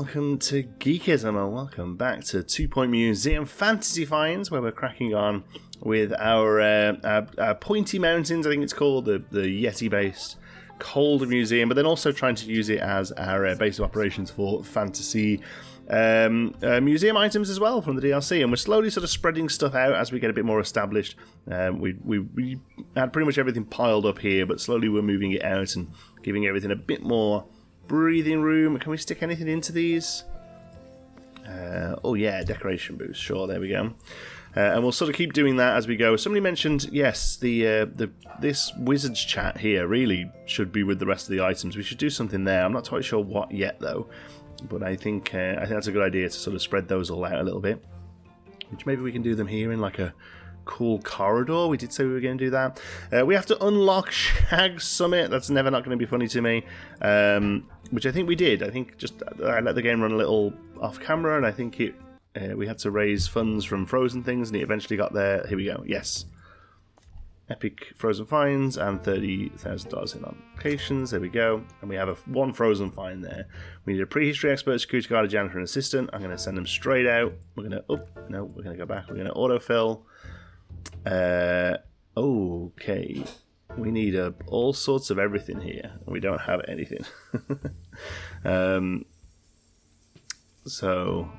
welcome to Geekism, and welcome back to 2 Point Museum Fantasy Finds, where we're cracking on with our Pointy Mountains, I think it's called, the Yeti-based cold museum, but then also trying to use it as our base of operations for fantasy museum items as well from the DLC, and we're slowly sort of spreading stuff out as we get a bit more established. We had pretty much everything piled up here, but slowly we're moving it out and giving everything a bit more breathing room. Can we stick anything into these? Oh yeah, decoration boost. Sure, there we go. And we'll sort of keep doing that as we go. Somebody mentioned, yes, this wizard's chat here really should be with the rest of the items. We should do something there. I'm not quite sure what yet though, but I think that's a good idea to sort of spread those all out a little bit. Which maybe we can do them here in like a cool corridor. We did say we were going to do that. We have to unlock Shag Summit. That's never not going to be funny to me. Which I think we did. I think just I let the game run a little off camera, and I think we had to raise funds from frozen things, and it eventually got there. Here we go. Yes. Epic frozen finds and $30,000 in locations. There we go. And we have one frozen find there. We need a prehistory expert, security guard, a janitor, and assistant. I'm going to send them straight out. We're going to no, we're going to go back. We're going to autofill. Okay. We need all sorts of everything here. We don't have anything. So,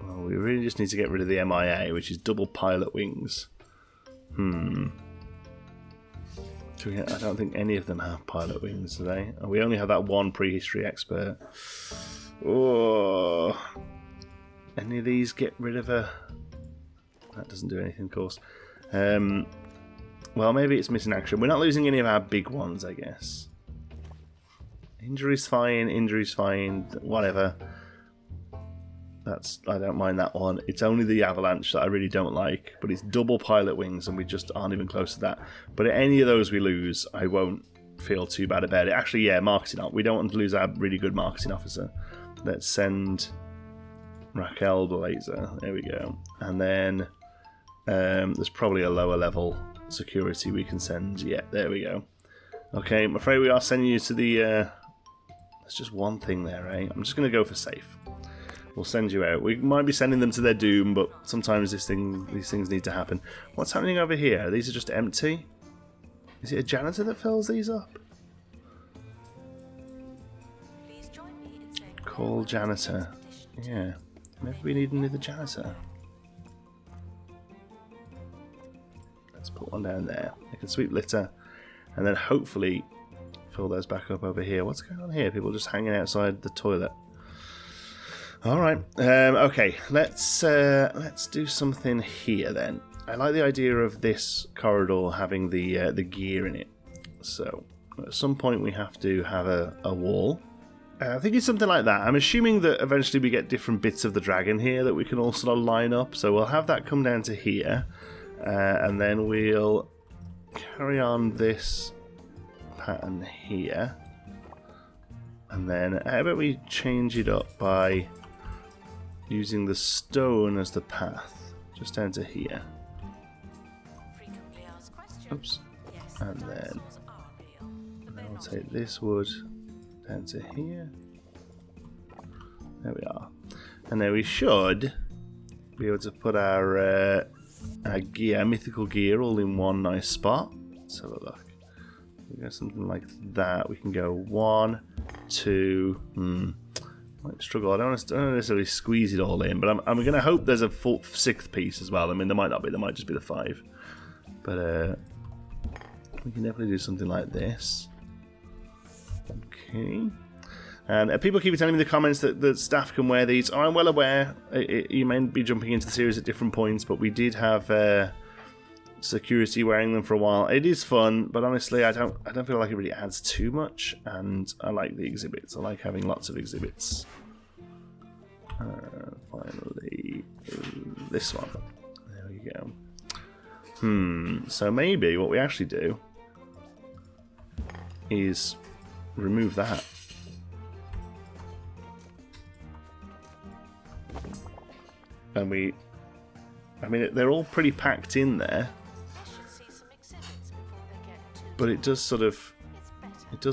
well, we really just need to get rid of the MIA, which is double pilot wings. I don't think any of them have pilot wings today. We only have that one prehistory expert. Oh, any of these get rid of a... That doesn't do anything, of course. Well, maybe it's missing action. We're not losing any of our big ones, I guess. Injury's fine, whatever. I don't mind that one. It's only the avalanche that I really don't like, but it's double pilot wings and we just aren't even close to that. But any of those we lose, I won't feel too bad about it. Actually, yeah, marketing officer. We don't want to lose our really good marketing officer. Let's send Raquel Blazer. There we go. And then there's probably a lower level security we can send. Yeah, there we go. Okay, I'm afraid we are sending you to the... There's just one thing there, eh? I'm just going to go for safe. We'll send you out. We might be sending them to their doom, but sometimes these things need to happen. What's happening over here? These are just empty? Is it a janitor that fills these up? Call janitor. Yeah. Maybe we need another janitor. Let's put one down there. They can sweep litter. And then hopefully fill those back up over here. What's going on here? People just hanging outside the toilet. Alright. Okay. Let's do something here then. I like the idea of this corridor having the gear in it. So at some point we have to have a wall. I think it's something like that. I'm assuming that eventually we get different bits of the dragon here that we can all sort of line up. So we'll have that come down to here. And then we'll carry on this pattern here. And then how about we change it up by using the stone as the path. Just down to here. Oops. And then we'll take this wood down to here. There we are. And then we should be able to put our gear, mythical gear, all in one nice spot. Let's have a look. We got something like that. We can go 1, 2. Might struggle. I don't necessarily squeeze it all in, but I'm going to hope there's a 6th piece as well. I mean, there might not be. There might just be the 5. But we can definitely do something like this. Okay. And people keep telling me in the comments that staff can wear these. Oh, I'm well aware. You may be jumping into the series at different points, but we did have security wearing them for a while. It is fun, but honestly, I don't feel like it really adds too much. And I like the exhibits. I like having lots of exhibits. Finally, this one. There we go. So maybe what we actually do is remove that. And I mean, they're all pretty packed in there, but it does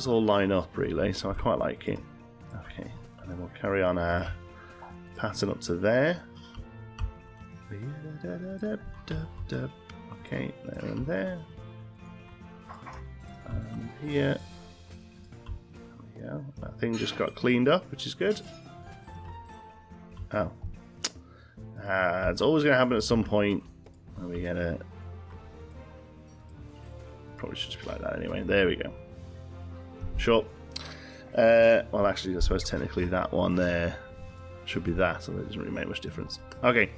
all line up really, so I quite like it. Okay, and then we'll carry on our pattern up to there. Okay, there and there. And here. There we go. That thing just got cleaned up, which is good. Oh. It's always going to happen at some point when we get it. Probably should just be like that anyway. There we go. Sure. Well, actually, I suppose technically that one there should be that, so it doesn't really make much difference. Okay,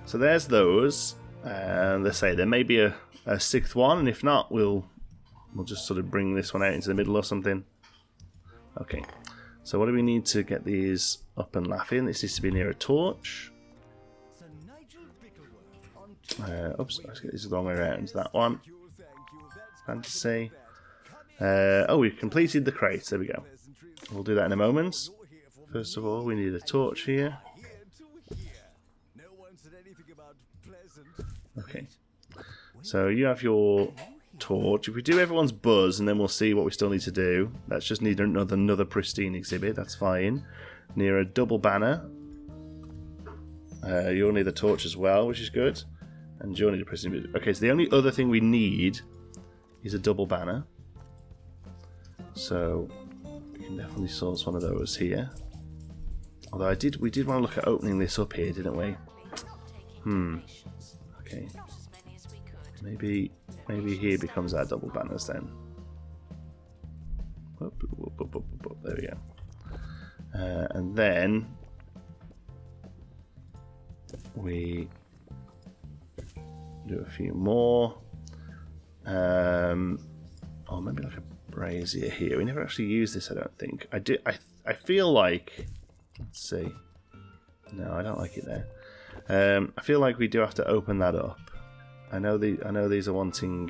so there's those. And let's say there may be a sixth one, and if not, we'll just sort of bring this one out into the middle or something. Okay, so what do we need to get these up and laughing? This needs to be near a torch. Oops, let's get this the wrong way around. That one. Fantasy. Oh, we've completed the crate. There we go. We'll do that in a moment. First of all, we need a torch here. Okay. So you have your torch. If we do everyone's buzz, and then we'll see what we still need to do. Let's just need another pristine exhibit. That's fine. Near a double banner. You'll need a torch as well, which is good. And you'll need a pristine exhibit. Okay, so the only other thing we need is a double banner. So we can definitely source one of those here. Although we did want to look at opening this up here, didn't we? Okay. Maybe here becomes our double banners then. There we go. And then we do a few more. Oh, maybe like a brazier here. We never actually used this, I don't think. I feel like. Let's see. No, I don't like it there. I feel like we do have to open that up. I know these are wanting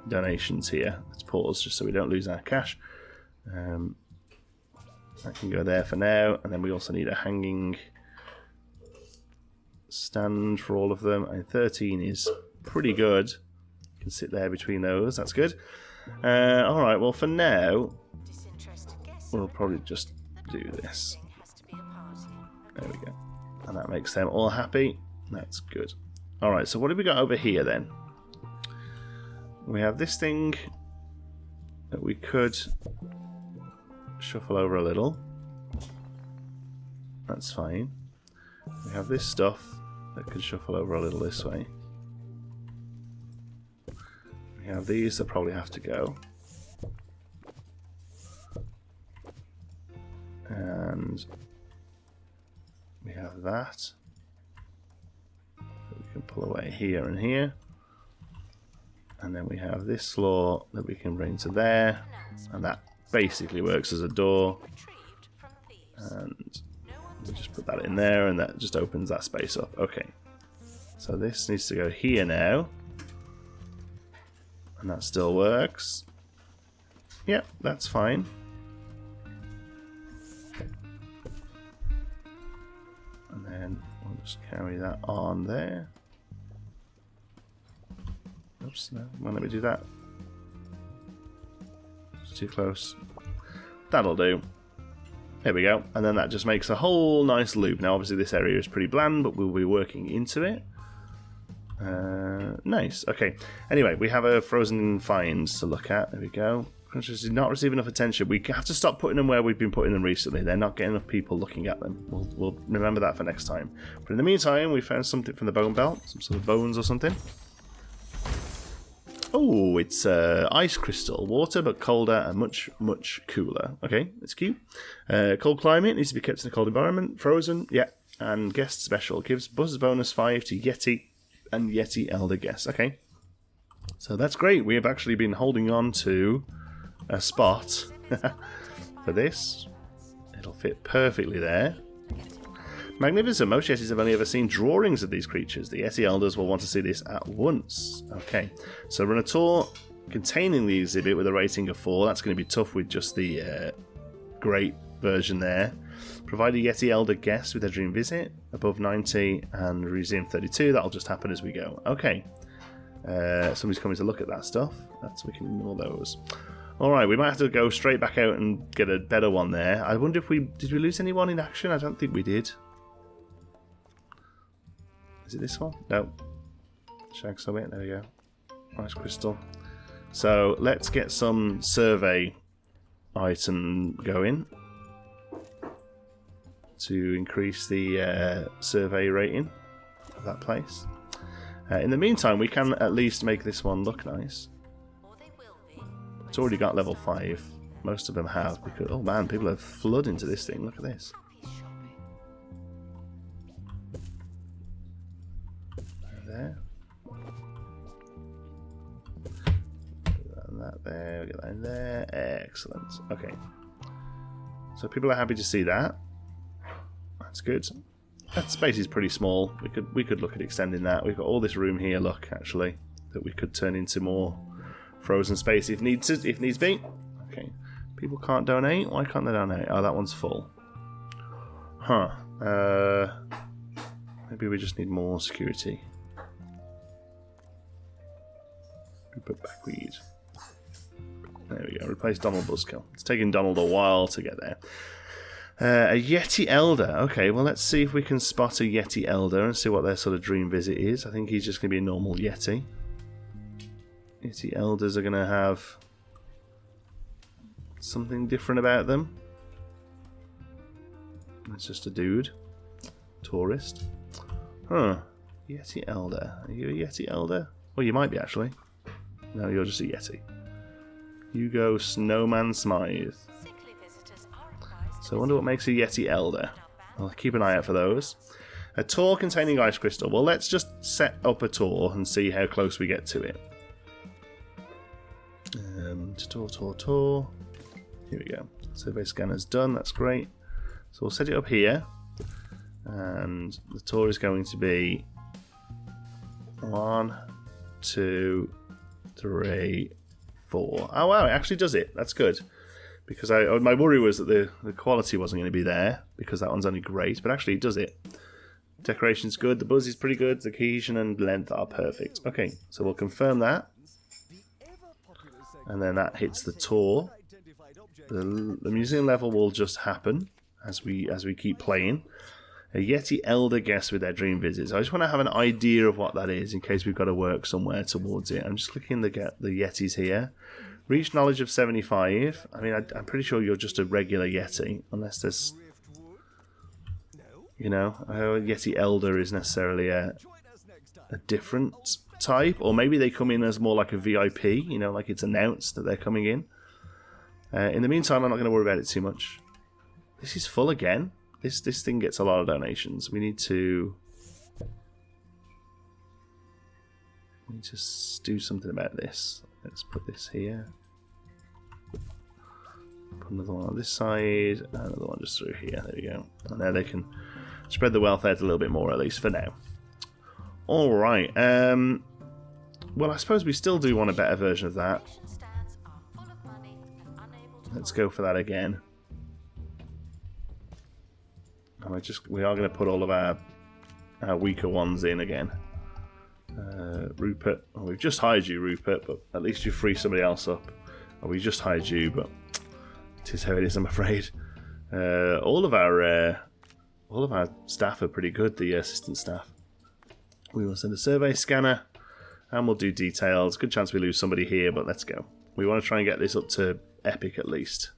donations here. Let's pause just so we don't lose our cash. I can go there for now, and then we also need a hanging stand for all of them. And 13 is pretty good. You can sit there between those. That's good. All right. Well, for now, we'll probably just do this. There we go. And that makes them all happy. That's good. Alright, so what have we got over here then? We have this thing that we could shuffle over a little. That's fine. We have this stuff that could shuffle over a little this way. We have these that probably have to go. And we have that we can pull away here and here, and then we have this floor that we can bring to there, and that basically works as a door, and we just put that in there, and that just opens that space up. Okay, so this needs to go here now, and that still works. Yep, that's fine. And then we'll just carry that on there. Oops, no, won't let me do that. It's too close. That'll do. There we go. And then that just makes a whole nice loop. Now obviously this area is pretty bland, but we'll be working into it. Nice. Okay. Anyway, we have a frozen finds to look at. There we go. Did not receive enough attention. We have to stop putting them where we've been putting them recently. They're not getting enough people looking at them. We'll remember that for next time. But in the meantime, we found something from the bone belt. Some sort of bones or something. Oh, it's ice crystal. Water, but colder and much, much cooler. Okay, it's cute. Cold climate. Needs to be kept in a cold environment. Frozen. Yeah. And guest special. Gives buzz bonus 5 to Yeti and Yeti elder guest. Okay. So that's great. We have actually been holding on to a spot for this. It'll fit perfectly there. Magnificent. Most Yetis have only ever seen drawings of these creatures. The Yeti elders will want to see this at once. Okay, so run a tour containing the exhibit with a rating of 4. That's going to be tough with just the great version there. Provide a Yeti elder guest with their dream visit above 90 and resume 32. That'll just happen as we go. Okay, somebody's coming to look at that stuff. We can ignore those. Alright, we might have to go straight back out and get a better one there. I wonder if did we lose anyone in action? I don't think we did. Is it this one? No. Shag Summit, there we go. Nice crystal. So let's get some survey item going to increase the survey rating of that place. In the meantime, we can at least make this one look nice. It's already got level 5. Most of them have, because oh man, people have flooded into this thing. Look at this. There. And that there, we get that in there. Excellent. Okay. So people are happy to see that. That's good. That space is pretty small. We could look at extending that. We've got all this room here, look, actually, that we could turn into more frozen space if needs be. Okay. People can't donate. Why can't they donate? Oh, that one's full. Huh. Maybe we just need more security. We put backweed. There we go. Replace Donald Buzzkill. It's taken Donald a while to get there. A Yeti Elder. Okay, well, let's see if we can spot a Yeti Elder and see what their sort of dream visit is. I think he's just going to be a normal Yeti. Yeti Elders are going to have something different about them. It's just a dude. Tourist. Huh. Yeti Elder. Are you a Yeti Elder? Well, you might be, actually. No, you're just a Yeti. You go Snowman Smythe. So I wonder what makes a Yeti Elder. I'll keep an eye out for those. A tour containing ice crystal. Well, let's just set up a tour and see how close we get to it. Tour. Here we go. Survey scanner's done. That's great. So we'll set it up here. And the tour is going to be 1, 2, 3, 4. Oh wow, it actually does it. That's good. Because my worry was that the quality wasn't going to be there, because that one's only great, but actually it does it. Decoration's good, the buzz is pretty good, the cohesion and length are perfect. Okay, so we'll confirm that. And then that hits the tour. The museum level will just happen as we keep playing. A Yeti Elder guest with their dream visits. I just want to have an idea of what that is in case we've got to work somewhere towards it. I'm just clicking the Yetis here. Reach knowledge of 75. I mean, I'm pretty sure you're just a regular Yeti, unless there's, you know, a Yeti Elder is necessarily a different type, or maybe they come in as more like a VIP, you know, like it's announced that they're coming in. In the meantime, I'm not going to worry about it too much. This is full again. This thing gets a lot of donations. We need to do something about this. Let's put this here. Put another one on this side. Another one just through here. There we go. And now they can spread the wealth out a little bit more, at least for now. Alright. Well, I suppose we still do want a better version of that. Let's go for that again. And we are going to put all of our weaker ones in again. Rupert. Well, we've just hired you, Rupert, but at least you free somebody else up. Or we just hired you, but it is how it is, I'm afraid. All of our staff are pretty good, the assistant staff. We will send a survey scanner, and we'll do details. Good chance we lose somebody here, but let's go. We want to try and get this up to epic at least.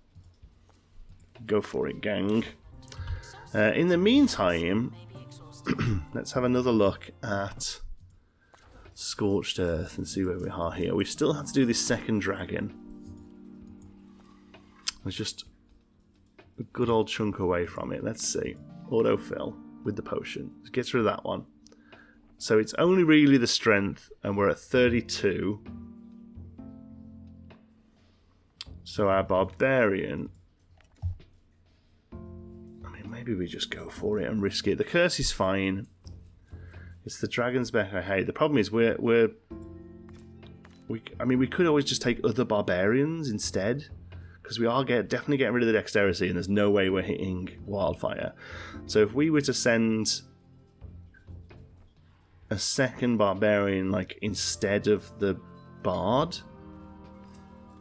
Go for it, gang. In the meantime, let's have another look at Scorched Earth and see where we are here. We still have to do this second dragon. There's just a good old chunk away from it. Let's see. Autofill with the potion. Let's get rid of that one. So it's only really the strength, and we're at 32. So our barbarian... Maybe we just go for it and risk it. The curse is fine. It's the dragon's back I hate. The problem is we could always just take other barbarians instead, because we are definitely getting rid of the dexterity, and there's no way we're hitting wildfire. So if we were to send a second barbarian, like instead of the bard,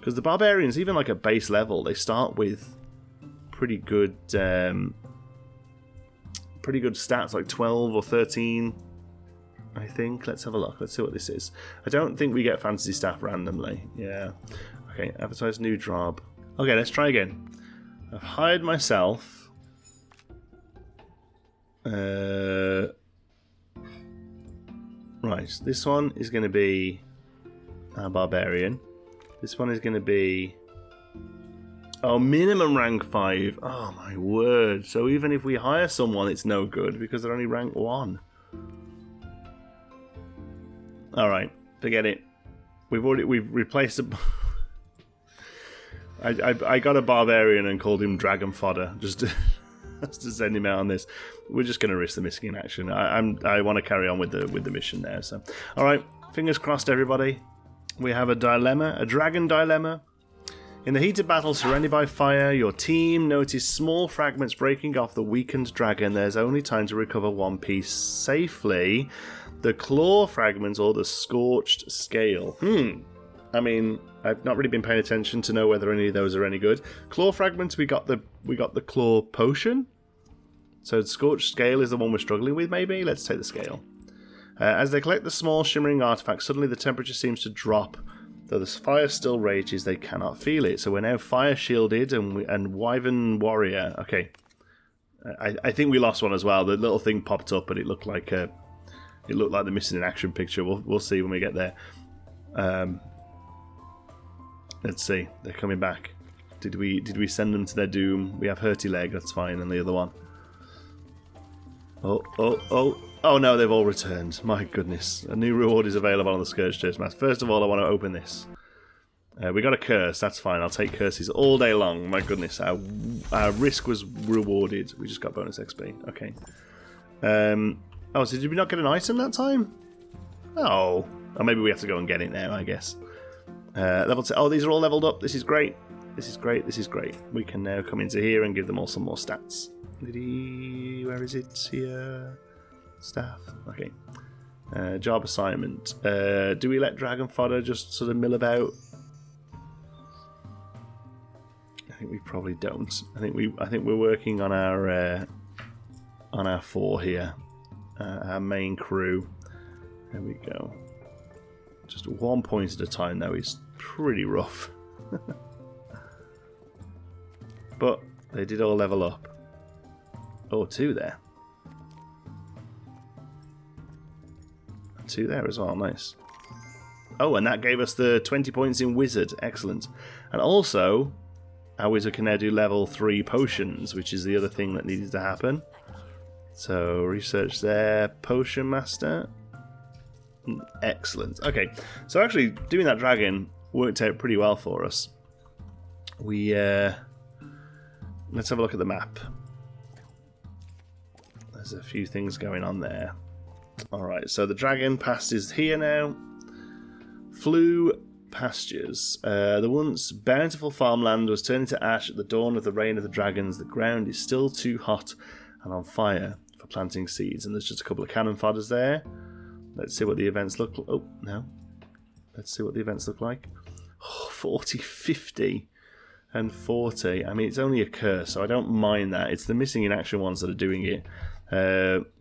Because the barbarians, even like at base level, they start with pretty good stats, like 12 or 13, I think. Let's have a look. Let's see what this is. I don't think we get fantasy staff randomly. Yeah. Okay, advertise new job. Okay, let's try again. I've hired myself. Right, this one is going to be a barbarian. This one is going to be... Oh, minimum rank 5. Oh, my word. So even if we hire someone, it's no good because they're only rank 1. Alright, forget it. We've replaced a... I got a barbarian and called him Dragon Fodder just to send him out on this. We're just going to risk the missing in action. I want to carry on with the mission there. So, all right, fingers crossed, everybody. We have a dilemma, a dragon dilemma. In the heat of battle, surrounded by fire, your team notice small fragments breaking off the weakened dragon. There's only time to recover one piece safely. The claw fragment or the scorched scale. I mean, I've not really been paying attention to know whether any of those are any good. Claw fragments, we got the claw potion. So the scorched scale is the one we're struggling with, maybe? Let's take the scale. As they collect the small shimmering artifacts, suddenly the temperature seems to drop. Though the fire still rages, they cannot feel it. So we're now fire shielded and Wyvern warrior. Okay. I think we lost one as well. The little thing popped up and it looked like the missing in action picture. We'll see when we get there. Let's see. They're coming back. Did we send them to their doom? We have Hurty Leg, that's fine, and the other one. Oh no, they've all returned. My goodness. A new reward is available on the Scorched Earth mask. First of all, I want to open this. We got a curse, that's fine. I'll take curses all day long. My goodness, our risk was rewarded. We just got bonus XP. Okay. Oh, so did we not get an item that time? Oh. Or maybe we have to go and get it now, I guess. Level 2. Oh, these are all leveled up. This is great. This is great. This is great. We can now come into here and give them all some more stats. Where is it? Here. Staff. Okay. Job assignment. Do we let Dragon Fodder just sort of mill about? I think we probably don't. I think we're working on our 4 here. Our main crew. There we go. Just 1 point at a time though is pretty rough. But they did all level up. Oh, 2 there. 2 there as well, nice. Oh, and that gave us the 20 points in Wizard, excellent. And also, our Wizard can now do level 3 potions, which is the other thing that needed to happen. So, research there, Potion Master. Excellent. Okay, so actually doing that dragon worked out pretty well for us. We let's have a look at the map. There's a few things going on there. Alright, so the dragon past is here now. Flew pastures. The once bountiful farmland was turned into ash at the dawn of the reign of the dragons. The ground is still too hot and on fire for planting seeds, and there's just a couple of cannon fodders there. Let's see what the events look like. Oh, no. Let's see what the events look like. Oh, 40, 50, and 40. I mean, it's only a curse, so I don't mind that. It's the missing in action ones that are doing it.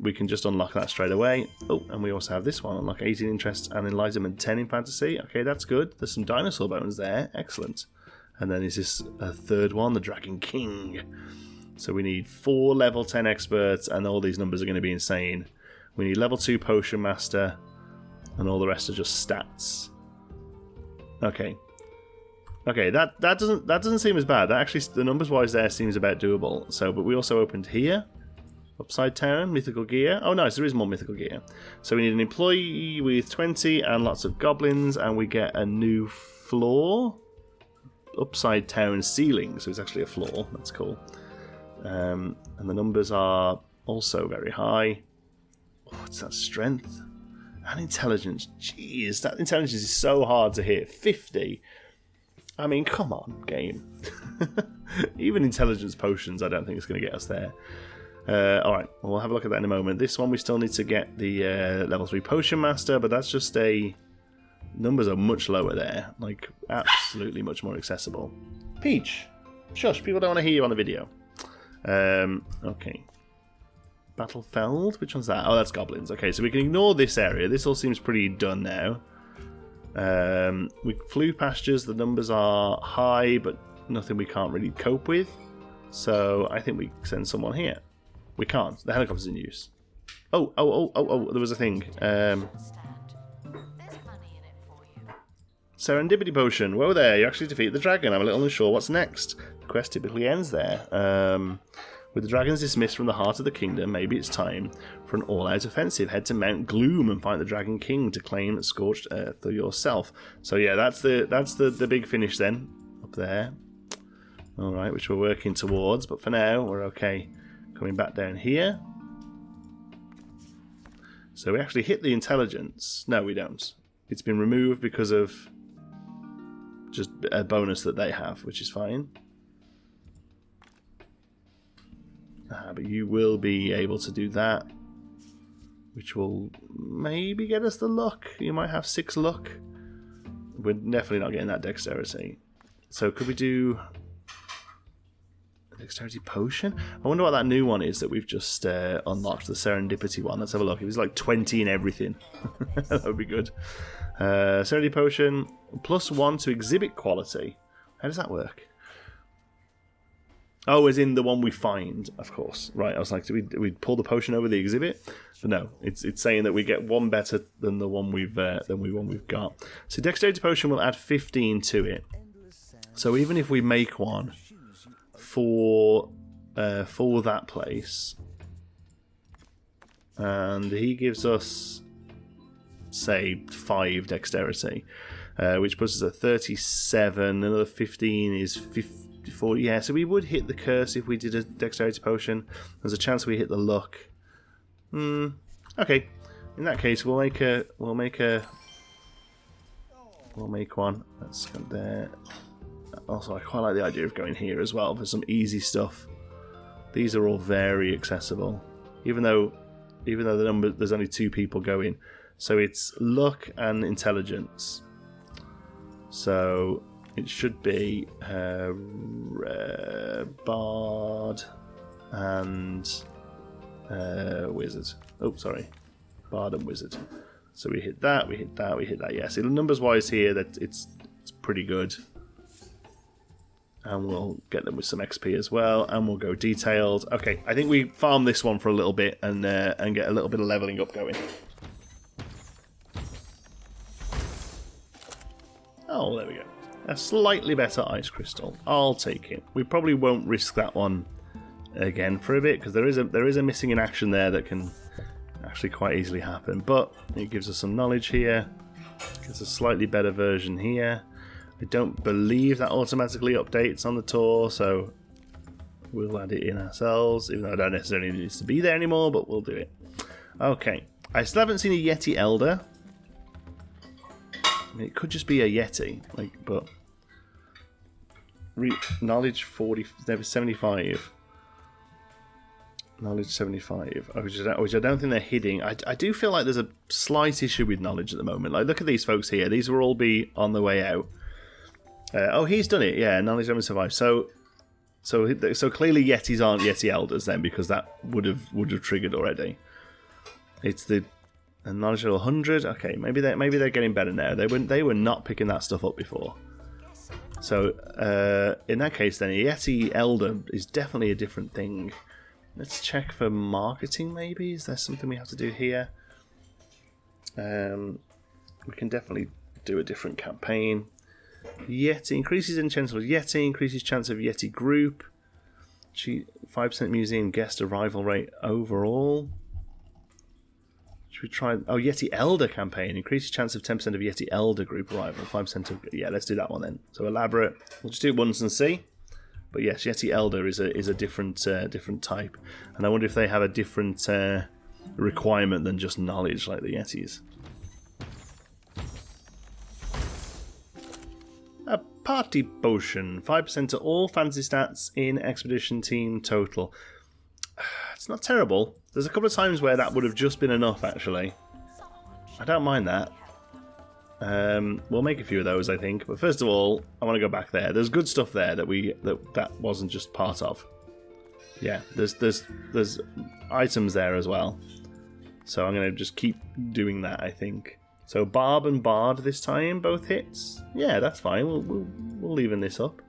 We can just unlock that straight away. Oh, and we also have this one. Unlock 18 interest and enlightenment 10 in fantasy. Okay, that's good. There's some dinosaur bones there. Excellent. And then is this a third one? The Dragon King. So we need 4 level 10 experts, and all these numbers are going to be insane. We need level 2 Potion Master, and all the rest are just stats. Okay. Okay, that doesn't seem as bad. That actually, the numbers wise there seems about doable. So, but we also opened here. Upside Town, mythical gear. Oh nice, there is more mythical gear. So we need an employee with 20 and lots of goblins, and we get a new floor. Upside Town ceiling, so it's actually a floor. That's cool. And the numbers are also very high. What's that? Strength and intelligence. Jeez, that intelligence is so hard to hit. 50. I mean, come on, game. Even intelligence potions, I don't think it's going to get us there. Alright, well, we'll have a look at that in a moment. This one we still need to get the level 3 Potion Master, but that's just a numbers are much lower there. Like, absolutely much more accessible. Peach! Shush, people don't want to hear you on the video. Okay. Battlefeld? Which one's that? Oh, that's goblins. Okay, so we can ignore this area. This all seems pretty done now. We flew pastures. The numbers are high, but nothing we can't really cope with. So I think we send someone here. We can't. The helicopter's in use. Oh, there was a thing. Serendipity potion. Whoa there, you actually defeat the dragon. I'm a little unsure what's next. The quest typically ends there. With the dragons dismissed from the heart of the kingdom, maybe it's time for an all-out offensive. Head to Mount Gloom and fight the Dragon King to claim Scorched Earth for yourself. So yeah, that's the big finish then, up there. Alright, which we're working towards, but for now, we're okay. Coming back down here. So we actually hit the intelligence. No, we don't. It's been removed because of just a bonus that they have, which is fine. But you will be able to do that, which will maybe get us the luck. You might have 6 luck. We're definitely not getting that dexterity. So could we do a dexterity potion? I wonder what that new one is that we've just unlocked, the serendipity one. Let's have a look. It was like 20 in everything. That would be good. Serendipity potion, +1 to exhibit quality. How does that work? Oh, as in the one we find, of course. Right, I was like, do we pull the potion over the exhibit? But no, it's saying that we get one better than the one we've got. So dexterity potion will add 15 to it. So even if we make one for that place, and he gives us, say, 5 dexterity, which puts us at 37. Another 15 is 50. Yeah, so we would hit the curse if we did a dexterity potion. There's a chance we hit the luck. Okay. In that case, we'll make one. That's there. Also, I quite like the idea of going here as well for some easy stuff. These are all very accessible, even though the number there's only 2 people going. So it's luck and intelligence. So it should be Bard and Wizard. Oh, sorry. Bard and Wizard. So we hit that, we hit that, we hit that. Yes, numbers wise here, that it's pretty good. And we'll get them with some XP as well, and we'll go detailed. Okay, I think we farm this one for a little bit and get a little bit of leveling up going. Oh, there we go. A slightly better ice crystal. I'll take it. We probably won't risk that one again for a bit because there is a missing in action there that can actually quite easily happen. But it gives us some knowledge here. It's a slightly better version here. I don't believe that automatically updates on the tour, so we'll add it in ourselves, even though I don't necessarily need it to be there anymore, but we'll do it. Okay. I still haven't seen a Yeti Elder. I mean, it could just be a Yeti, but knowledge 40, never 75. Knowledge 75, which I don't think they're hitting. I do feel like there's a slight issue with knowledge at the moment. Like, look at these folks here; these will all be on the way out. Oh, he's done it. Yeah, knowledge 75. So clearly Yetis aren't Yeti Elders then, because that would have triggered already. It's the knowledge level 100. Okay, maybe they're getting better now. They were not picking that stuff up before. So in that case, then a Yeti Elder is definitely a different thing. Let's check for marketing. Maybe is there something we have to do here? We can definitely do a different campaign. Yeti increases enchantment of Yeti, increases chance of Yeti group. 5% museum guest arrival rate overall. Should we try? Oh, Yeti Elder campaign. Increases chance of 10% of Yeti Elder group arrival. 5% of... Yeah, let's do that one then. So elaborate. We'll just do it once and see. But yes, Yeti Elder is a different type. And I wonder if they have a different requirement than just knowledge like the Yetis. A party potion. 5% to all fantasy stats in expedition team total. It's not terrible. There's a couple of times where that would have just been enough, actually. I don't mind that. We'll make a few of those, I think. But first of all, I want to go back there. There's good stuff there that that wasn't just part of. Yeah, there's items there as well. So I'm going to just keep doing that, I think. So Barb and Bard this time, both hits. Yeah, that's fine. We'll leave this up.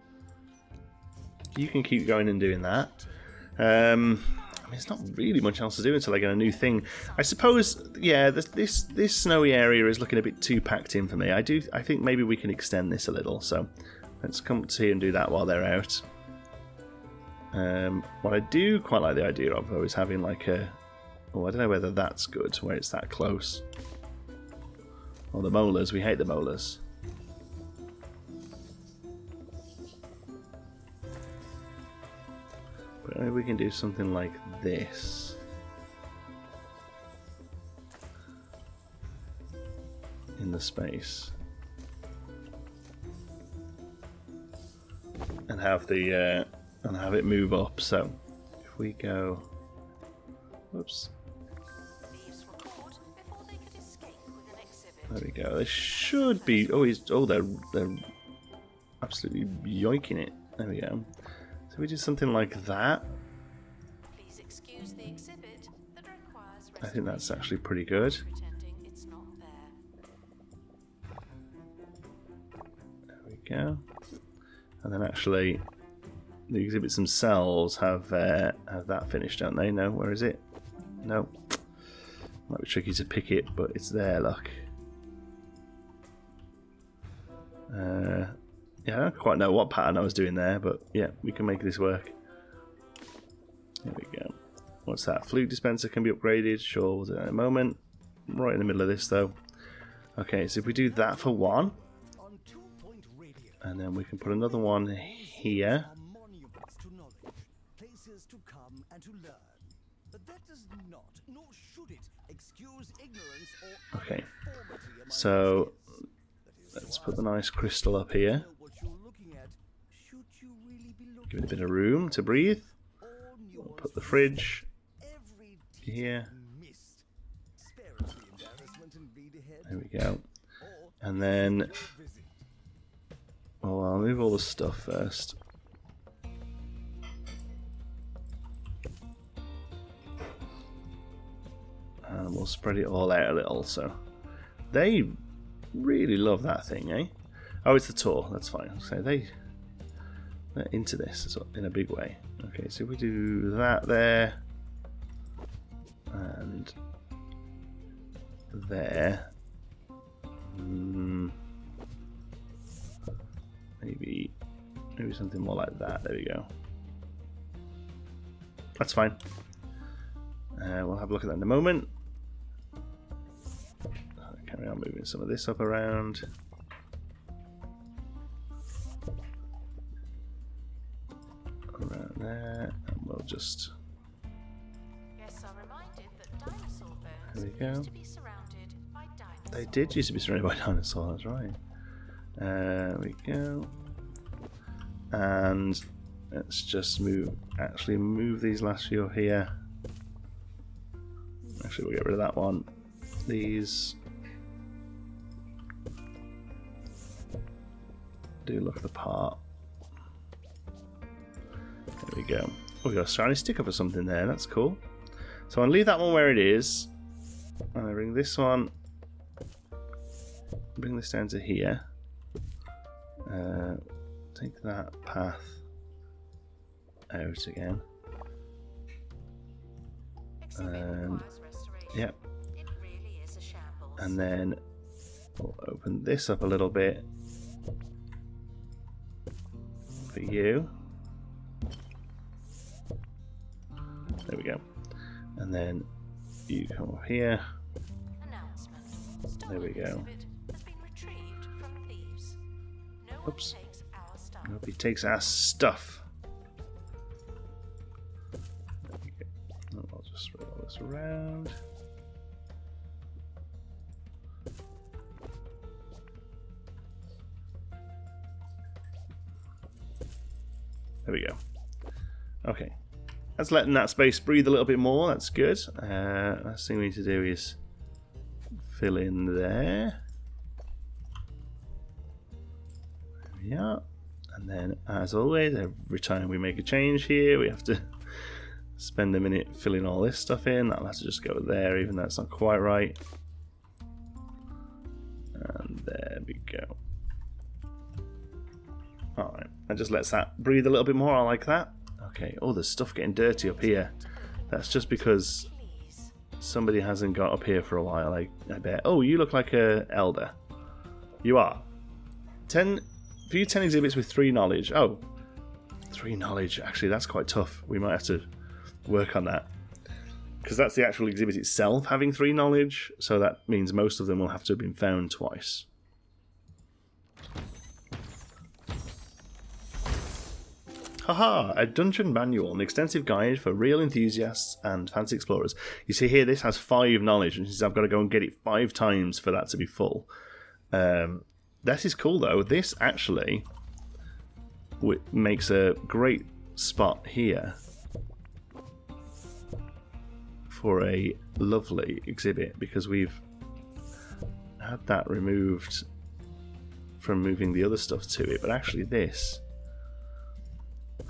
You can keep going and doing that. I mean, there's not really much else to do until I get a new thing. I suppose, yeah, this snowy area is looking a bit too packed in for me. I think maybe we can extend this a little. So let's come to here and do that while they're out. What I do quite like the idea of, though, is having like a... Oh, I don't know whether that's good, where it's that close. Oh, the molars. We hate the molars. But maybe we can do something like this. In the space. And have the... and have it move up. So, if we go... Whoops. There we go. There should be... Oh, they're absolutely yoiking it. There we go. So we do something like that. Please excuse the exhibit that requires I think that's actually pretty good. It's not There we go. And then actually, the exhibits themselves have that finished, don't they? No, where is it? No. Might be tricky to pick it, but it's there. Look. Yeah, I don't quite know what pattern I was doing there, but yeah, we can make this work. There we go. What's that? Flute dispenser can be upgraded. Sure, we'll do that in a moment. Right in the middle of this, though. Okay, so if we do that for one, and then we can put another one here. Okay, so let's put the nice crystal up here. Give it a bit of room to breathe. We'll put the fridge here. There we go. And then, well, I'll move all the stuff first. And we'll spread it all out a little. So they really love that thing, eh? Oh, it's the tour. That's fine. So they're into this in a big way. Okay, so if we do that there and there, maybe something more like that. There we go. That's fine. We'll have a look at that in a moment. Carry on moving some of this up around. Around there, and we'll just. Guests are reminded that dinosaur bones There we go. used to be surrounded by dinosaurs. They did used to be surrounded by dinosaurs. That's right. There we go. And let's just actually move these last few here. Actually, we'll get rid of that one. These do look the part. There we go. Oh, we got a shiny sticker for something there. That's cool. So I'll leave that one where it is. And I bring this one. Bring this down to here. Take that path out again. Yep. It really is a shambles. And then we'll open this up a little bit for you. There we go. And then you come up here. Announcement. There we go. Exhibit has been retrieved from thieves. No one Oops. takes our stuff. Nobody takes our stuff. There we go. And I'll just spread all this around. There we go. Okay. That's letting that space breathe a little bit more. That's good. Last thing we need to do is fill in there. Yeah. And then, as always, every time we make a change here, we have to spend a minute filling all this stuff in. That'll have to just go there, even though it's not quite right. And there we go. Alright, that just lets that breathe a little bit more. I like that. Okay, oh, there's stuff getting dirty up here. That's just because somebody hasn't got up here for a while, I bet. Oh, you look like a elder. You are. 10... View 10 exhibits with 3 knowledge. Oh, 3 knowledge. Actually, that's quite tough. We might have to work on that. Because that's the actual exhibit itself having 3 knowledge. So that means most of them will have to have been found twice. Haha, a dungeon manual, an extensive guide for real enthusiasts and fancy explorers. You see here, this has 5 knowledge, which means I've got to go and get it 5 times for that to be full. This is cool though. This actually makes a great spot here for a lovely exhibit, because we've had that removed from moving the other stuff to it. But actually this,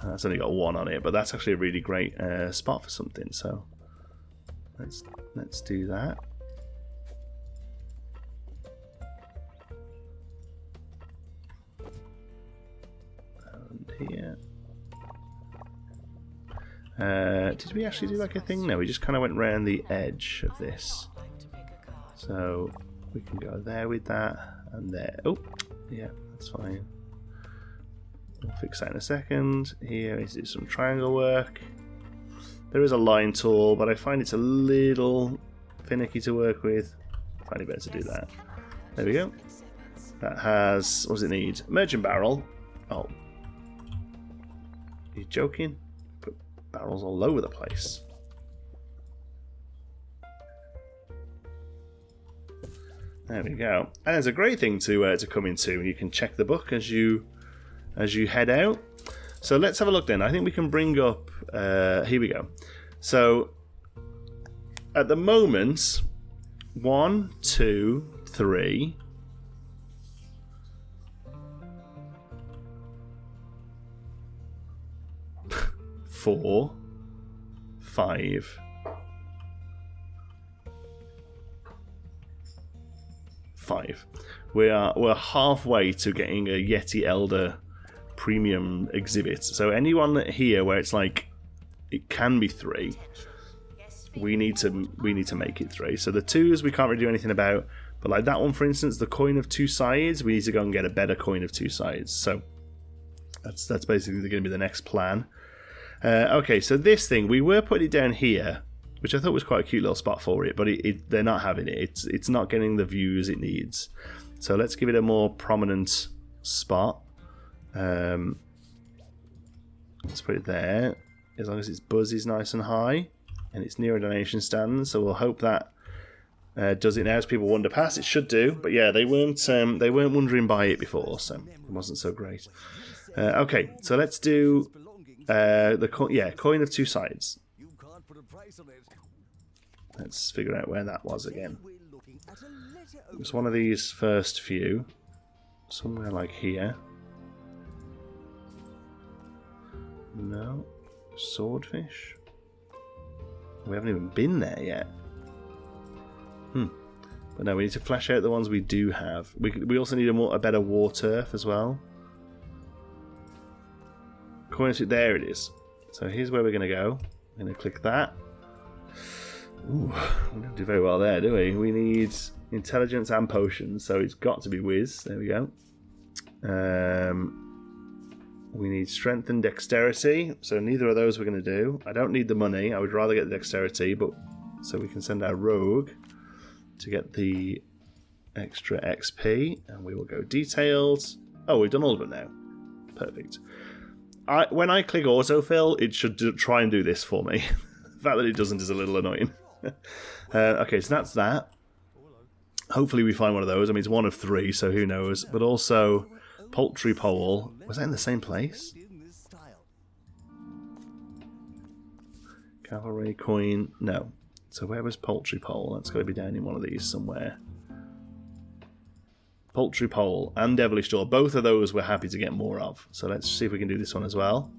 that's only got 1 on it, but that's actually a really great spot for something. So let's do that. Here. Did we actually do like a thing? No, we just kind of went round the edge of this. So we can go there with that and there. Oh, yeah, that's fine. We'll fix that in a second. Here is some triangle work. There is a line tool, but I find it's a little finicky to work with. I find it better to do that. There we go. That has, what does it need? Merchant barrel. Oh. Are you joking? Put barrels all over the place. There we go. And it's a great thing to come into. You can check the book as you head out. So let's have a look then. I think we can bring up. Here we go. So at the moment, 1, 2, 3. 4, 5, 5. We're halfway to getting a Yeti Elder premium exhibit. So anyone here where it's like it can be 3, we need to make it 3. So the 2s we can't really do anything about, but like that one for instance, the coin of 2 sides, we need to go and get a better coin of 2 sides. So that's basically going to be the next plan. Okay, so this thing, we were putting it down here, which I thought was quite a cute little spot for it, but they're not having it. It's not getting the views it needs. So let's give it a more prominent spot. Let's put it there, as long as its buzz is nice and high, and it's near a donation stand. So we'll hope that does it now as people wander past. It should do, but yeah, they weren't wandering by it before, so it wasn't so great. Okay, so let's do. Coin of 2 sides. Let's figure out where that was again. It's one of these first few. Somewhere like here. No. Swordfish. We haven't even been there yet. But no, we need to flesh out the ones we do have. We also need a better war turf as well. There it is. So here's where we're going to go. I'm going to click that. Ooh, we don't do very well there, do we? We need intelligence and potions, so it's got to be whiz. There we go. We need strength and dexterity, so neither of those we're going to do. I don't need the money. I would rather get the dexterity, but so we can send our rogue to get the extra XP, and we will go details. Oh, we've done all of them now. Perfect. When I click autofill, it should try and do this for me. The fact that it doesn't is a little annoying. Okay, so that's that. Hopefully we find one of those. I mean, it's 1 of 3, so who knows. But also, poultry pole. Was that in the same place? Cavalry coin. No. So where was poultry pole? That's got to be down in one of these somewhere. Poultry Pole and Devilish Door. Both of those we're happy to get more of. So let's see if we can do this one as well.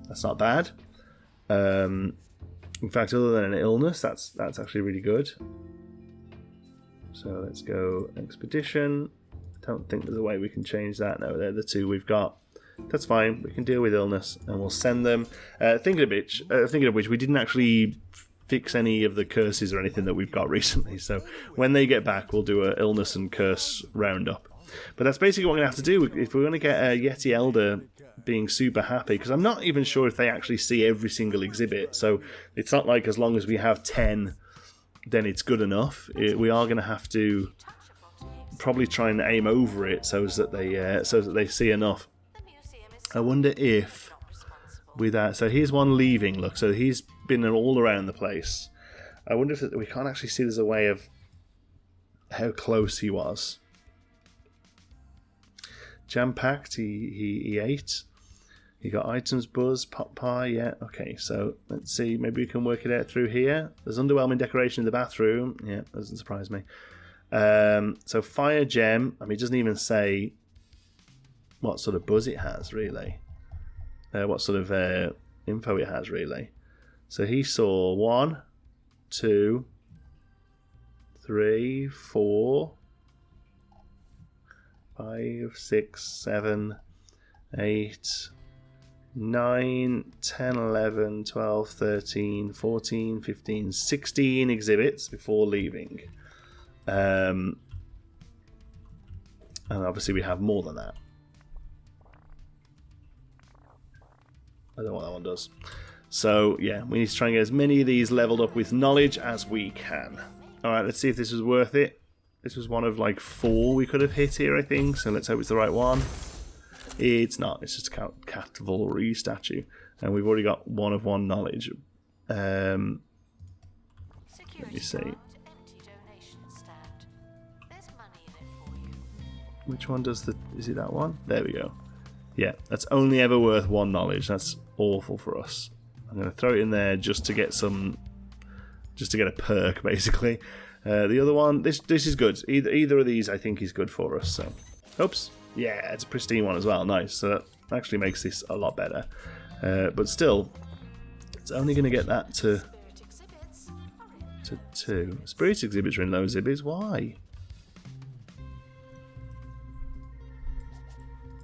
That's not bad. In fact, other than an illness, that's actually really good. So let's go Expedition. Don't think there's a way we can change that. No, they're the two we've got. That's fine. We can deal with illness, and we'll send them. Thinking of which, we didn't actually fix any of the curses or anything that we've got recently. So when they get back, we'll do a illness and curse roundup. But that's basically what we're going to have to do if we're going to get a Yeti Elder being super happy, because I'm not even sure if they actually see every single exhibit. So it's not like as long as we have 10, then it's good enough. We are going to have to probably try and aim over it so that they see enough. I wonder if with that. So here's one leaving. Look, so he's been all around the place. I wonder if we can't actually see there's a way of how close he was. Jam-packed, he ate. He got items, buzz, pot pie, yeah. Okay, so let's see. Maybe we can work it out through here. There's underwhelming decoration in the bathroom. Yeah, doesn't surprise me. So fire gem. I mean, it doesn't even say what sort of buzz it has, really. What sort of info it has, really. So he saw 1, 2, 3, 4, 5, 6, 7, 8, 9, 10, 11, 12, 13, 14, 15, 16 exhibits before leaving. And obviously we have more than that. I don't know what that one does. So yeah, we need to try and get as many of these leveled up with knowledge as we can. Alright, let's see if this was worth it. This was one of like 4 we could have hit here, I think. So let's hope it's the right one. It's not. It's just a cavalry statue. And we've already got 1 of 1 knowledge. Let me see. Which one does the... Is it that one? There we go. Yeah, that's only ever worth 1 knowledge. That's awful for us. I'm going to throw it in there just to get some... Just to get a perk, basically. The other one, this is good. Either of these, I think, is good for us. So, oops. Yeah, it's a pristine one as well. Nice. So that actually makes this a lot better. But still, it's only going to get that to 2. Spirit exhibits are in low exhibits. Why?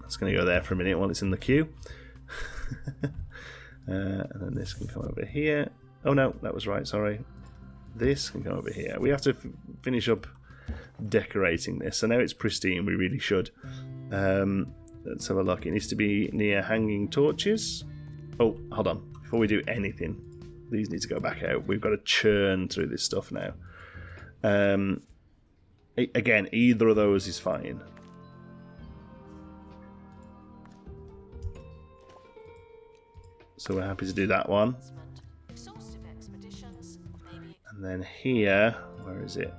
That's going to go there for a minute while it's in the queue. And then this can come over here. Oh no, that was right. Sorry. This can come over here. We have to finish up decorating this. So now it's pristine. We really should. Let's have a look. It needs to be near hanging torches. Oh, hold on. Before we do anything, these need to go back out. We've got to churn through this stuff now. Again, either of those is fine. So we're happy to do that one. And then here, where is it?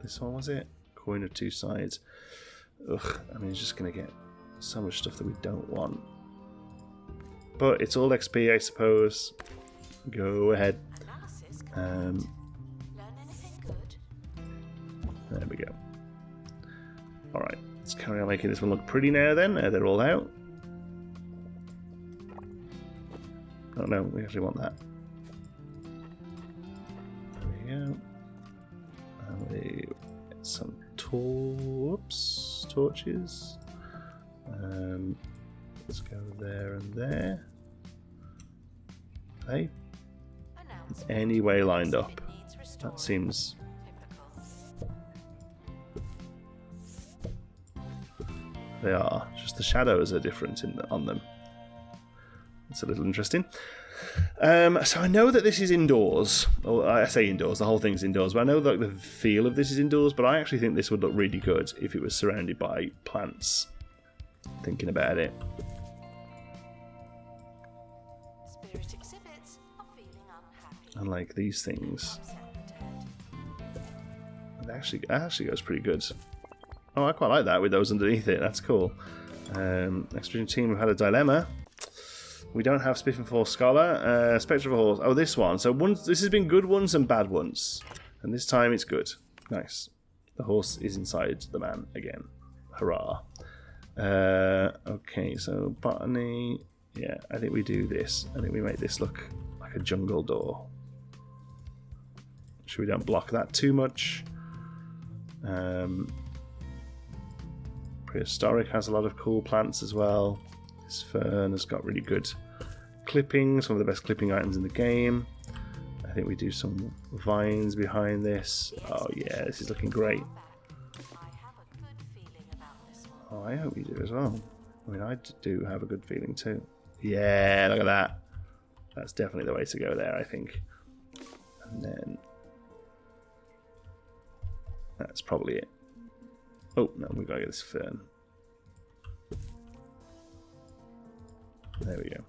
This one, was it? Coin of 2 sides. Ugh, I mean, it's just going to get so much stuff that we don't want. But it's all XP, I suppose. Go ahead. There we go. Alright, let's carry on making this one look pretty now then. They're all out. Oh no, we actually want that. There we go. And we get some torches. Let's go there and there. Hey. Any way lined up. That seems... They are. Just the shadows are different on them. It's a little interesting. So I know that this is indoors. Or I say indoors, the whole thing's indoors. But I know that the feel of this is indoors. But I actually think this would look really good if it was surrounded by plants. Thinking about it. Spirit exhibits are feeling unhappy. And like these things. It actually goes pretty good. Oh, I quite like that with those underneath it. That's cool. Expedition team have had a dilemma. We don't have Spiff and Fall Scholar. Spectre of a Horse. Oh, this one. So this has been good ones and bad ones. And this time it's good. Nice. The horse is inside the man again. Hurrah. Okay, so botany. Yeah, I think we do this. I think we make this look like a jungle door. So we don't block that too much. Prehistoric has a lot of cool plants as well. This fern has got really good clippings, some of the best clipping items in the game. I think we do some vines behind this. Oh yeah, this is looking great. Oh, I hope you do as well. I mean, I do have a good feeling too. Yeah, look at that. That's definitely the way to go there, I think. And then that's probably it. Oh, no, we've got to get this fern. There we go.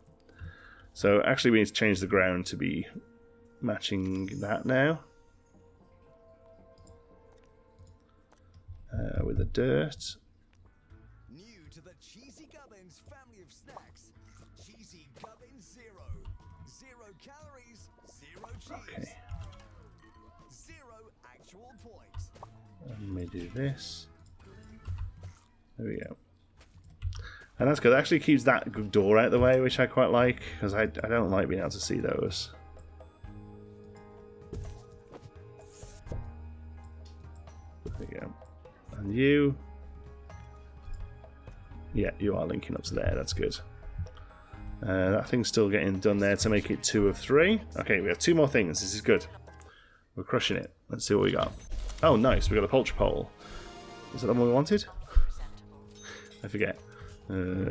So actually we need to change the ground to be matching that now. With the dirt. New to the Cheesy Gubbins family of snacks. Cheesy Gubbins Zero. 0 calories, 0 cheese. Okay. 0 actual points. And we do this. There we go. And that's good. It actually keeps that door out of the way, which I quite like, because I don't like being able to see those. There we go. And you... Yeah, you are linking up to there. That's good. That thing's still getting done there to make it 2 of 3. Okay, we have 2 more things. This is good. We're crushing it. Let's see what we got. Oh, nice. We got a poultry pole. Was that the one we wanted? I forget.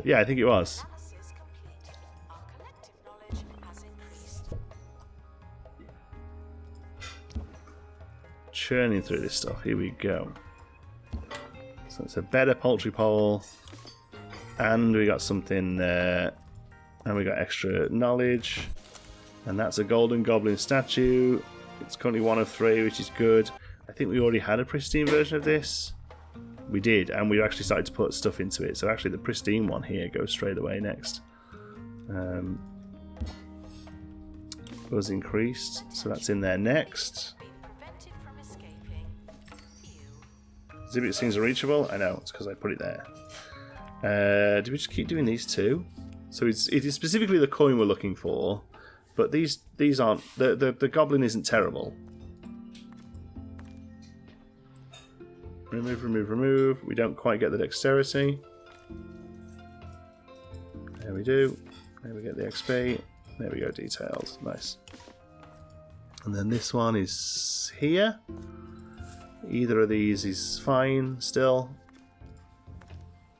Yeah, I think it was. Churning through this stuff. Here we go. So it's a better poultry pole. And we got something there. And we got extra knowledge. And that's a golden goblin statue. It's currently 1 of 3, which is good. I think we already had a pristine version of this. We did, and we actually started to put stuff into it. So actually the pristine one here goes straight away next. Was increased, so that's in there next. Exhibit seems unreachable. I know, it's because I put it there. Do we just keep doing these 2? So it is specifically the coin we're looking for, but these aren't. The goblin isn't terrible. Remove, remove, remove. We don't quite get the dexterity. There we do. There we get the XP. There we go, detailed. Nice. And then this one is here. Either of these is fine still.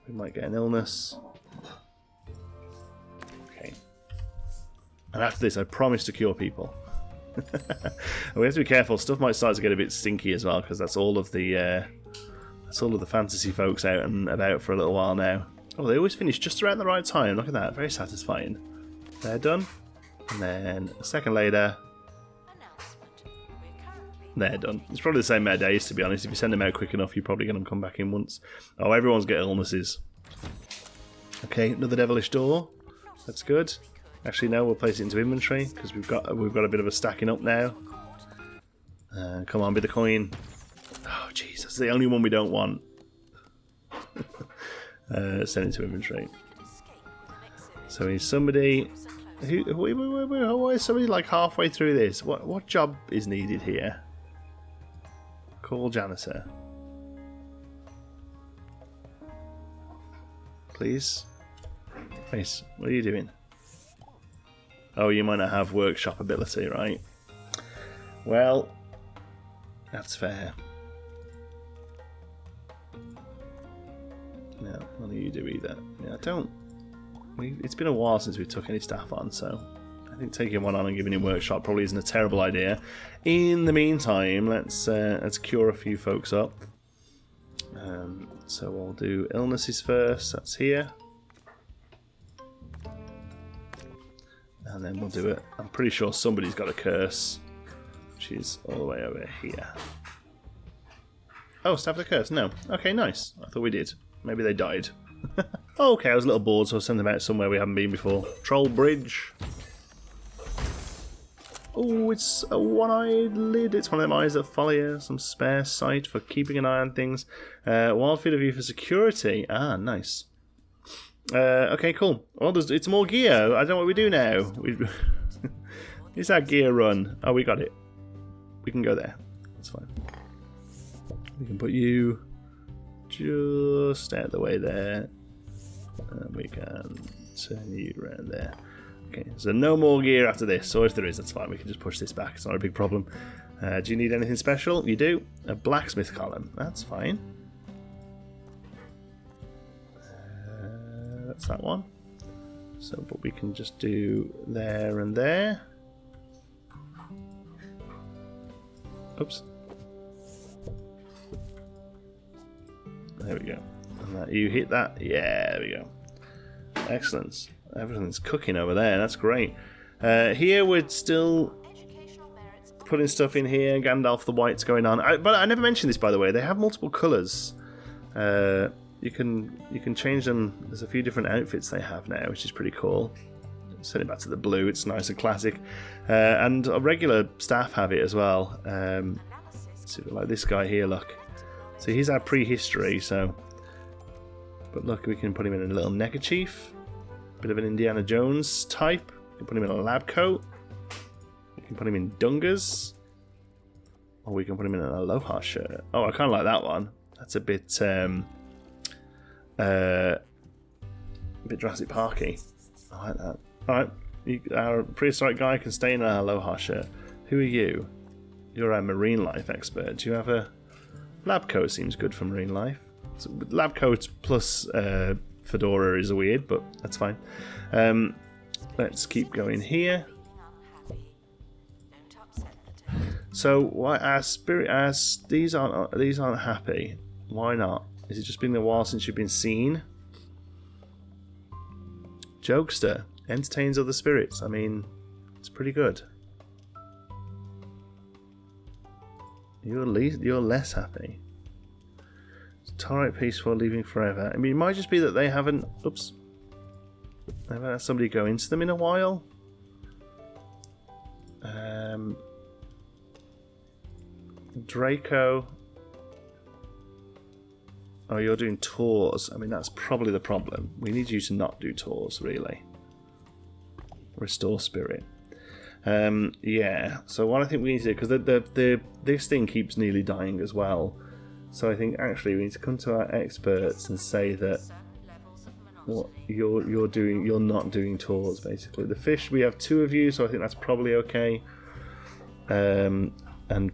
We might get an illness. Okay. And after this, I promise to cure people. We have to be careful. Stuff might start to get a bit stinky as well, because that's all of the fantasy folks out and about for a little while now. Oh, they always finish just around the right time. Look at that. Very satisfying. They're done. And then a second later, they're done. It's probably the same amount of days, to be honest. If you send them out quick enough, you're probably going to come back in once. Oh, everyone's got illnesses. Okay, another devilish door. That's good. Actually, no, we'll place it into inventory because we've got a bit of a stacking up now. Come on, be the coin. Oh, jeez, that's the only one we don't want. Send it to inventory. So he's somebody why is somebody like halfway through this? What job is needed here? Call janitor. Please. Nice. What are you doing? Oh, you might not have workshop ability, right? Well, that's fair. No, none of you do either. Yeah, it's been a while since we took any staff on, so I think taking one on and giving him workshop probably isn't a terrible idea. In the meantime, let's cure a few folks up. So we'll do illnesses first. That's here. And then we'll do it. I'm pretty sure somebody's got a curse, which is all the way over here. Oh, staff the curse? No. Okay, nice. I thought we did. Maybe they died. Oh, okay, I was a little bored, so I'll send them out somewhere we haven't been before. Troll Bridge. Oh, it's a one-eyed lid. It's one of them eyes that follow you. Some spare sight for keeping an eye on things. Wild field of view for security. Ah, nice. Okay, cool. Well, it's more gear. I don't know what we do now. It's our gear run. Oh, we got it. We can go there. That's fine. We can put you just out of the way there. And we can turn you around there. Okay, so no more gear after this. Or if there is, that's fine. We can just push this back. It's not a big problem. Do you need anything special? You do. A blacksmith column. That's fine. That's that one. So, but we can just do there and there. Oops. There we go. And that, you hit that. Yeah, there we go. Excellent. Everything's cooking over there. That's great. Here we're still putting stuff in here. Gandalf the White's going on. But I never mentioned this, by the way. They have multiple colours. You can change them. There's a few different outfits they have now, which is pretty cool. Send it back to the blue. It's nice and classic. And a regular staff have it as well. Let's see, like this guy here. Look. So he's our prehistory. So, but look, we can put him in a little neckerchief. Bit of an Indiana Jones type. We can put him in a lab coat. We can put him in dungas. Or we can put him in an aloha shirt. Oh, I kind of like that one. That's a bit Jurassic Parky. I like that. Alright, our prehistoric guy can stay in an aloha shirt. Who are you? You're a marine life expert. Do you have a lab coat? Seems good for marine life. So lab coat plus fedora is weird, but that's fine. Let's keep going here. So why these aren't happy? Why not? Is it just been a while since you've been seen? Jokester entertains other spirits. I mean, it's pretty good. You're less happy. Tolerate peaceful, leaving forever. I mean, it might just be that they haven't. Oops. They haven't had somebody go into them in a while. Draco. Oh, you're doing tours. I mean, that's probably the problem. We need you to not do tours, really. Restore spirit. Yeah. So what I think we need to do, because this thing keeps nearly dying as well. So I think actually we need to come to our experts and say that what you're not doing tours, basically. The fish, we have 2 of you, so I think that's probably okay. And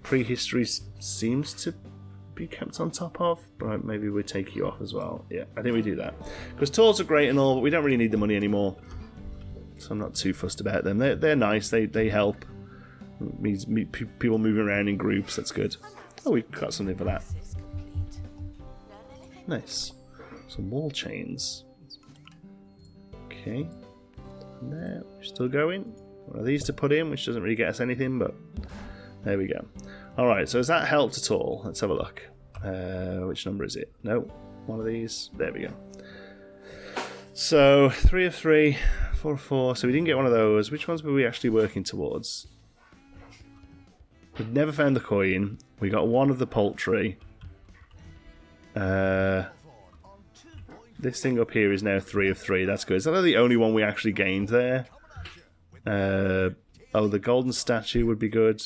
prehistory seems to be kept on top of, but maybe we take you off as well. Yeah, I think we do that, because tours are great and all, but we don't really need the money anymore, so I'm not too fussed about them. They're nice. They help meet people moving around in groups. That's good. Oh, we've got something for that. Nice. Some wall chains. Okay. And there, we're still going. One of these to put in, which doesn't really get us anything, but there we go. Alright, so has that helped at all? Let's have a look. Which number is it? No, one of these. There we go. So, 3 of 3, 4 of 4. So we didn't get one of those. Which ones were we actually working towards? We've never found the coin. We got 1 of the poultry. This thing up here is now 3 of 3. That's good. Is that the only one we actually gained there? Oh, the golden statue would be good.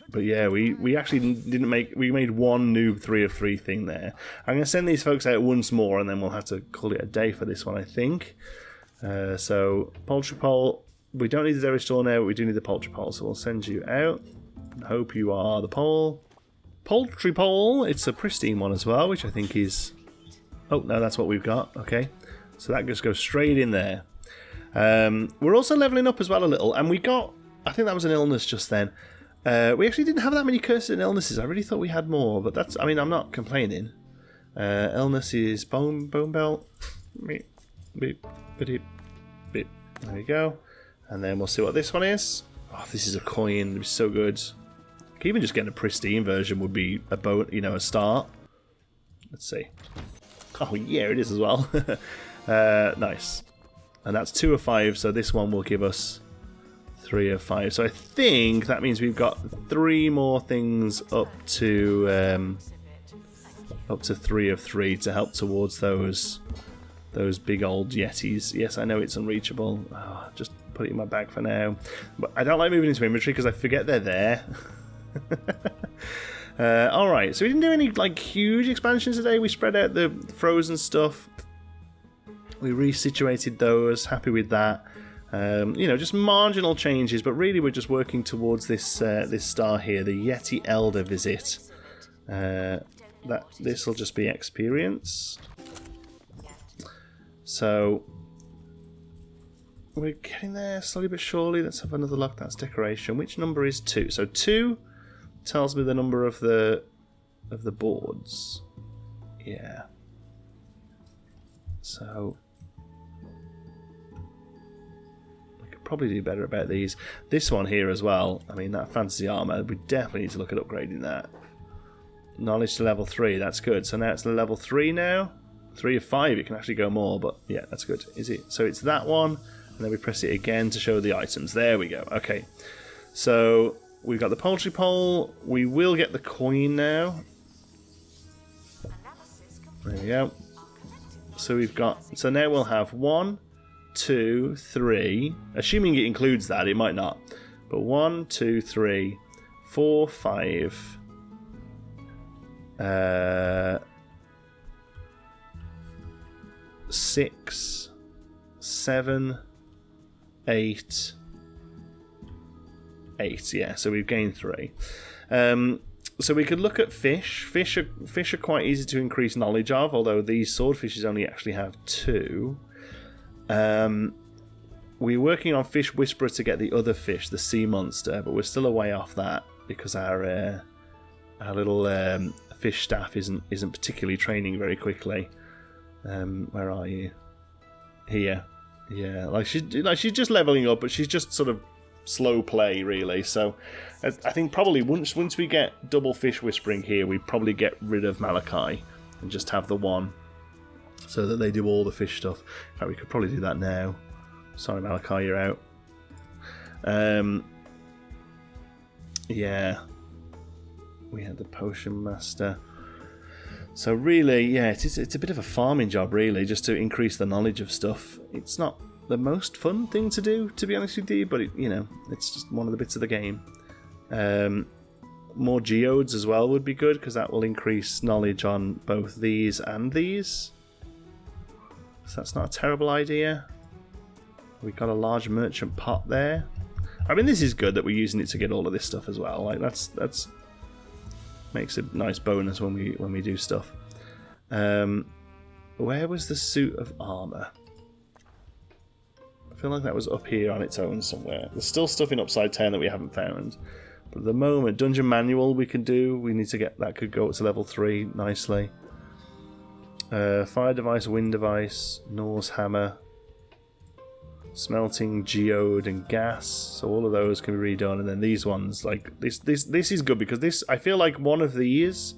But yeah, we actually didn't make. We made 1 new 3 of 3 thing there. I'm going to send these folks out once more, and then we'll have to call it a day for this one, I think. So poultry pole. We don't need the dairy store now, but we do need the poultry pole, so we'll send you out. Hope you are the pole. Poultry pole. It's a pristine one as well, which I think is. Oh no, that's what we've got. Okay, so that just goes straight in there. We're also leveling up as well a little, and we got. I think that was an illness just then. We actually didn't have that many curses and illnesses. I really thought we had more, but that's. I mean, I'm not complaining. Illness is bone belt. There we go. And then we'll see what this one is. Oh, this is a coin. It'd be so good. Even just getting a pristine version would be a start. Let's see. Oh yeah, it is as well. Nice. And that's 2 of 5, so this one will give us 3 of 5. So I think that means we've got 3 more things up to 3 of 3 to help towards those big old Yetis. Yes, I know it's unreachable. Oh, just put it in my bag for now. But I don't like moving into inventory because I forget they're there. Alright, so we didn't do any like huge expansions today. We spread out the frozen stuff. We resituated those. Happy with that. You know, just marginal changes, but really we're just working towards this star here, the Yeti Elder visit. This will just be experience. So we're getting there slowly but surely. Let's have another look. That's decoration. Which number is 2? So 2 tells me the number of the boards. Yeah. So I could probably do better about these. This one here as well. I mean, that fantasy armor. We definitely need to look at upgrading that. Knowledge to level 3. That's good. So now it's level 3 now. 3 of 5. It can actually go more, but yeah, that's good. Is it? So it's that one, and then we press it again to show the items. There we go. Okay. So we've got the poultry pole. We will get the coin now. There we go. So we've got. So now we'll have 1, 2, 3. Assuming it includes that, it might not. But 1, 2, 3, 4, 5. 6, 7, 8. 8, yeah, so we've gained 3. So we could look at fish. Fish are quite easy to increase knowledge of, although these swordfishes only actually have 2. We're working on Fish Whisperer to get the other fish, the sea monster, but we're still a way off that because our little fish staff isn't particularly training very quickly. Where are you? Here. Yeah, like she's just leveling up, but she's just sort of slow play really. So I think probably once we get double fish whispering here, we probably get rid of Malachi and just have the one, so that they do all the fish stuff. In fact, we could probably do that now. Sorry, Malachi, you're out. Yeah, we had the potion master. So really, yeah, it's a bit of a farming job, really, just to increase the knowledge of stuff. It's not the most fun thing to do, to be honest with you, but it's just one of the bits of the game. More geodes as well would be good, because that will increase knowledge on both these and these. So that's not a terrible idea. We've got a large merchant pot there. I mean, this is good that we're using it to get all of this stuff as well. Like that's makes a nice bonus when we do stuff. Where was the suit of armor? I feel like that was up here on its own somewhere. There's still stuff in Upside Down that we haven't found. But at the moment, dungeon manual we can do. We need to get that, could go up to level 3 nicely. Fire device, wind device, Norse hammer, smelting geode and gas. So all of those can be redone, and then these ones, like this is good because this, I feel like one of these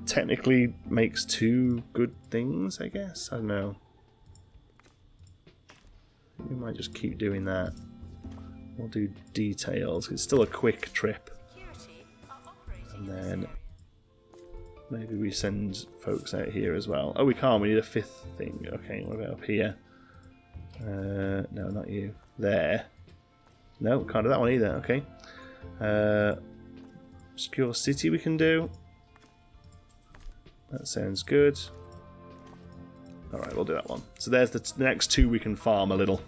technically makes 2 good things, I guess. I don't know. We might just keep doing that. We'll do details. It's still a quick trip. And then maybe we send folks out here as well. Oh, we can't. We need a 5th thing. Okay, what about up here? No, not you. There. No, can't do that one either. Okay. Obscure City we can do. That sounds good. Alright, we'll do that one. So there's the next 2 we can farm a little.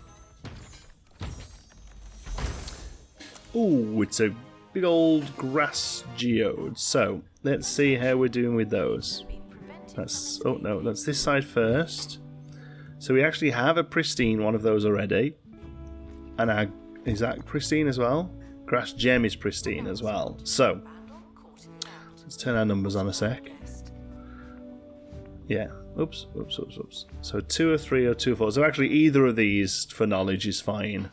Ooh, it's a big old grass geode. So, let's see how we're doing with those. That's, oh no, that's this side first. So we actually have a pristine one of those already. And is that pristine as well? Grass gem is pristine as well. So, let's turn our numbers on a sec. Yeah. Oops. So 2 or 3 or 2 or 4. So actually either of these for knowledge is fine.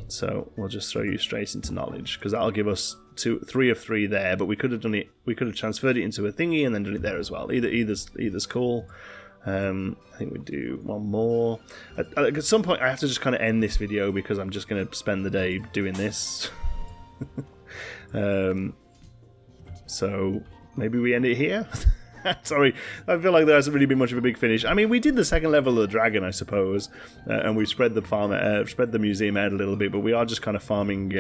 So we'll just throw you straight into knowledge, because that'll give us 3 of 3 there. But we could have done it. We could have transferred it into a thingy and then done it there as well. Either's cool. I think we do one more. At some point, I have to just kind of end this video because I'm just going to spend the day doing this. So maybe we end it here. Sorry, I feel like there hasn't really been much of a big finish. I mean, we did the second level of the dragon, I suppose, and we spread the museum out a little bit. But we are just kind of farming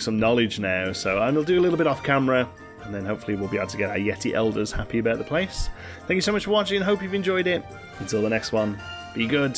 some knowledge now. So I'll do a little bit off camera, and then hopefully we'll be able to get our Yeti elders happy about the place. Thank you so much for watching. Hope you've enjoyed it. Until the next one, be good.